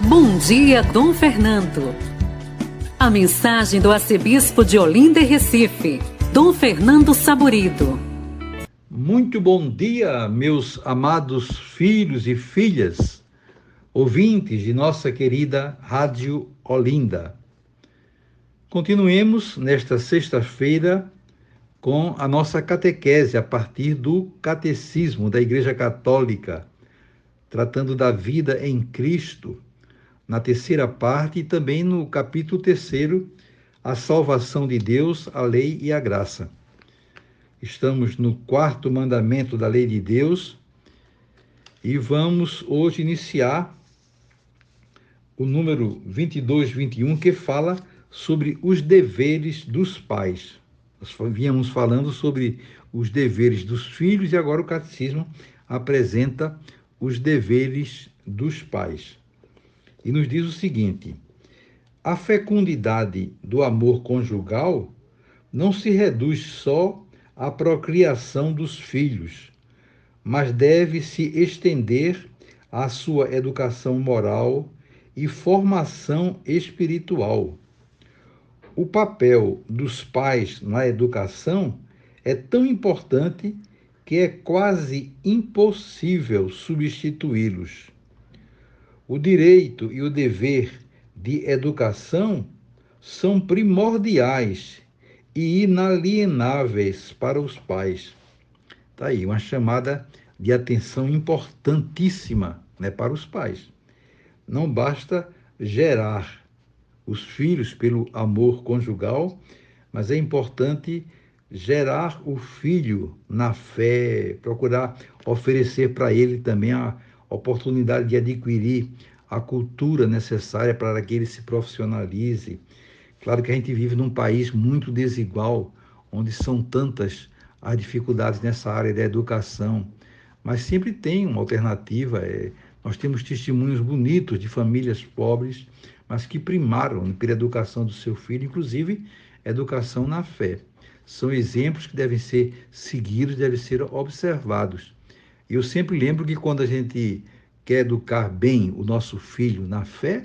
Bom dia, Dom Fernando. A mensagem do arcebispo de Olinda e Recife, Dom Fernando Saburido. Muito bom dia, meus amados filhos e filhas, ouvintes de nossa querida Rádio Olinda. Continuemos nesta sexta-feira com a nossa catequese a partir do Catecismo da Igreja Católica, tratando da vida em Cristo, na terceira parte e também no capítulo 3, a salvação de Deus, a lei e a graça. Estamos no 4º mandamento da lei de Deus e vamos hoje iniciar o número 22, 21, que fala sobre os deveres dos pais. Nós vínhamos falando sobre os deveres dos filhos e agora o catecismo apresenta os deveres dos pais. E nos diz o seguinte: a fecundidade do amor conjugal não se reduz só à procriação dos filhos, mas deve se estender à sua educação moral e formação espiritual. O papel dos pais na educação é tão importante que é quase impossível substituí-los. O direito e o dever de educação são primordiais e inalienáveis para os pais. Está aí uma chamada de atenção importantíssima, para os pais. Não basta gerar os filhos pelo amor conjugal, mas é importante gerar o filho na fé, procurar oferecer para ele também a oportunidade de adquirir a cultura necessária para que ele se profissionalize. Claro que a gente vive num país muito desigual, onde são tantas as dificuldades nessa área da educação, mas sempre tem uma alternativa. Nós temos testemunhos bonitos de famílias pobres, mas que primaram pela educação do seu filho, inclusive educação na fé. São exemplos que devem ser seguidos, devem ser observados. E eu sempre lembro que quando a gente quer educar bem o nosso filho na fé,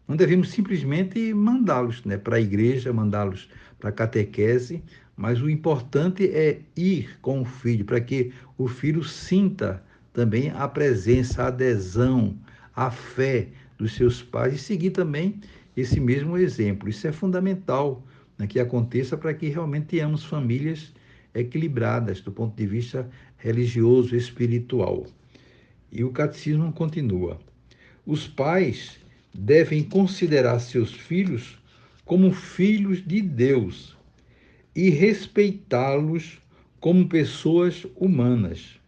não devemos simplesmente mandá-los para a igreja, mandá-los para a catequese, mas o importante é ir com o filho, para que o filho sinta também a presença, a adesão, a fé dos seus pais e seguir também esse mesmo exemplo. Isso é fundamental que aconteça para que realmente tenhamos famílias equilibradas do ponto de vista religioso e espiritual. E o catecismo continua: os pais devem considerar seus filhos como filhos de Deus e respeitá-los como pessoas humanas.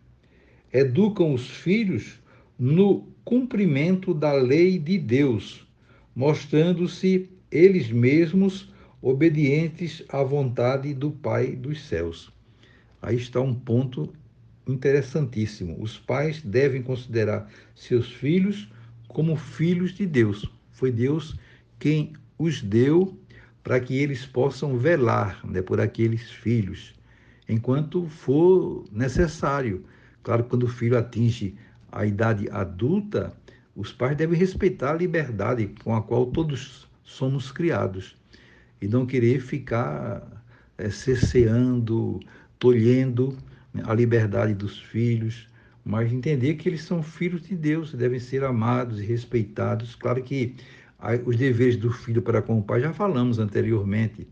Educam os filhos no cumprimento da lei de Deus, mostrando-se eles mesmos obedientes à vontade do Pai dos céus. Aí está um ponto interessantíssimo. Os pais devem considerar seus filhos como filhos de Deus. Foi Deus quem os deu para que eles possam velar por aqueles filhos, enquanto for necessário. Claro, quando o filho atinge a idade adulta, os pais devem respeitar a liberdade com a qual todos somos criados e não querer ficar cerceando, tolhendo a liberdade dos filhos, mas entender que eles são filhos de Deus, devem ser amados e respeitados. Claro que os deveres do filho para com o pai já falamos anteriormente,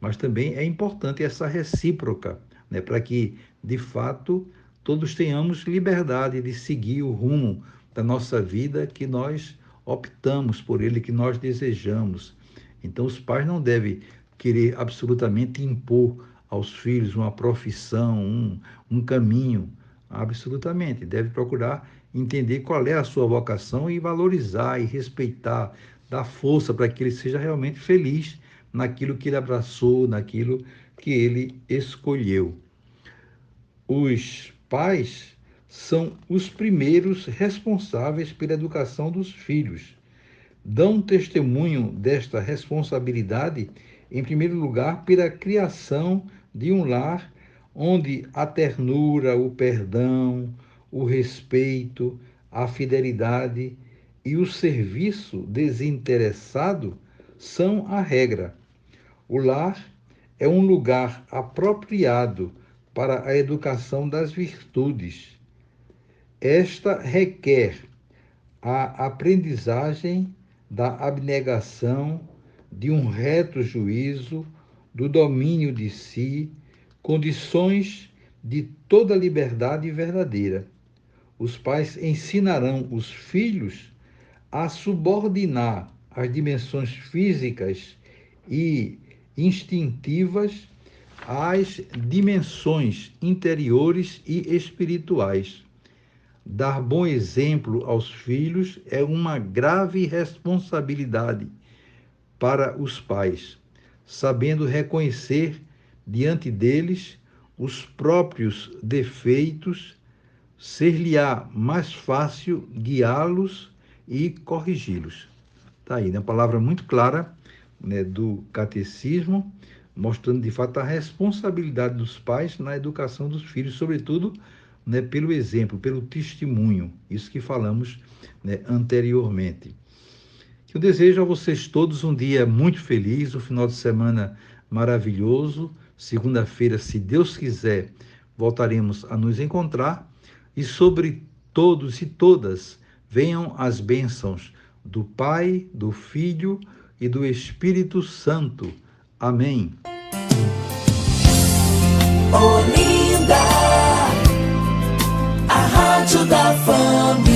mas também é importante essa recíproca, para que, de fato, todos tenhamos liberdade de seguir o rumo da nossa vida que nós optamos por ele, que nós desejamos. Então, os pais não devem querer absolutamente impor aos filhos uma profissão, um caminho. Absolutamente. Deve procurar entender qual é a sua vocação e valorizar e respeitar, dar força para que ele seja realmente feliz naquilo que ele abraçou, naquilo que ele escolheu. Os pais são os primeiros responsáveis pela educação dos filhos. Dão testemunho desta responsabilidade, em primeiro lugar, pela criação de um lar onde a ternura, o perdão, o respeito, a fidelidade e o serviço desinteressado são a regra. O lar é um lugar apropriado para a educação das virtudes. Esta requer a aprendizagem da abnegação, de um reto juízo, do domínio de si, condições de toda liberdade verdadeira. Os pais ensinarão os filhos a subordinar as dimensões físicas e instintivas às dimensões interiores e espirituais. Dar bom exemplo aos filhos é uma grave responsabilidade para os pais, sabendo reconhecer diante deles os próprios defeitos, ser-lhe-á mais fácil guiá-los e corrigi-los. Está aí, né? Uma palavra muito clara, né, do catecismo, mostrando de fato a responsabilidade dos pais na educação dos filhos, sobretudo, né, pelo exemplo, pelo testemunho, isso que falamos, né, anteriormente. Eu desejo a vocês todos um dia muito feliz, um final de semana maravilhoso. Segunda-feira, se Deus quiser, voltaremos a nos encontrar. E sobre todos e todas, venham as bênçãos do Pai, do Filho e do Espírito Santo. Amém. Olinda, a Rádio da Família.